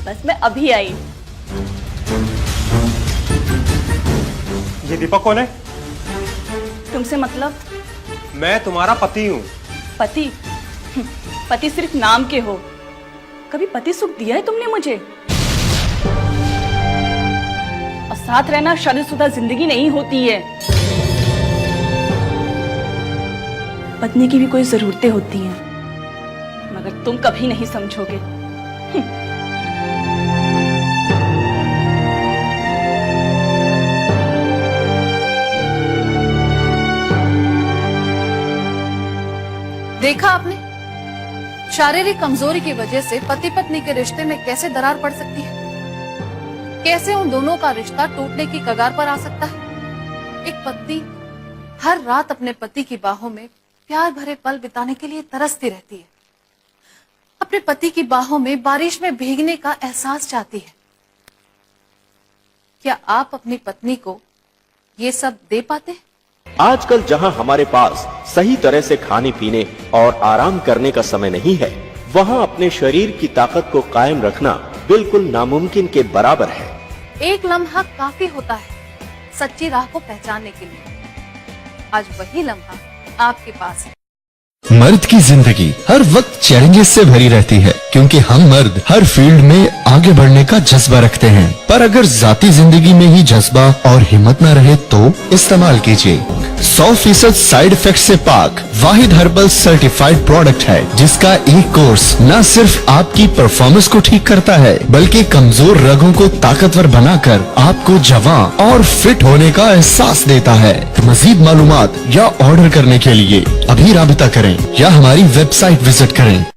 बस मैं अभी आई। ये दीपक कौन है? तुमसे मतलब? मैं तुम्हारा पति हूँ। पति? पति सिर्फ नाम के हो। कभी पति सुख दिया है तुमने मुझे? और साथ रहना शादीशुदा जिंदगी नहीं होती है। पत्नी की भी कोई जरूरतें होती हैं, मगर तुम कभी नहीं समझोगे। देखा आपने, शारीरिक कमजोरी की वजह से पति पत्नी के रिश्ते में कैसे दरार पड़ सकती है, कैसे उन दोनों का रिश्ता टूटने की कगार पर आ सकता है। एक पत्नी हर रात अपने पति की बाहों में प्यार भरे पल बिताने के लिए तरसती रहती है, अपने पति की बाहों में बारिश में भीगने का एहसास चाहती है। क्या आप अपनी पत्नी को ये सब दे पाते हैं? आजकल जहां हमारे पास सही तरह से खाने पीने और आराम करने का समय नहीं है, वहां अपने शरीर की ताकत को कायम रखना बिल्कुल नामुमकिन के बराबर है। एक लम्हा काफी होता है सच्ची राह को पहचानने के लिए। आज वही लम्हा आपके पास है। मर्द की जिंदगी हर वक्त चैलेंजेस से भरी रहती है, क्योंकि हम मर्द हर फील्ड में आगे बढ़ने का जज्बा रखते हैं। पर अगर जाती जिंदगी में ही जज्बा और हिम्मत न रहे तो इस्तेमाल कीजिए 100% साइड इफेक्ट से पाक वाहिद हर्बल सर्टिफाइड प्रोडक्ट है, जिसका एक कोर्स न सिर्फ आपकी परफॉर्मेंस को ठीक करता है, बल्कि कमजोर रगों को ताकतवर बनाकर आपको जवां और फिट होने का एहसास देता है। मजीद मालूमात या ऑर्डर करने के लिए अभी राबिता करें या हमारी वेबसाइट विजिट करें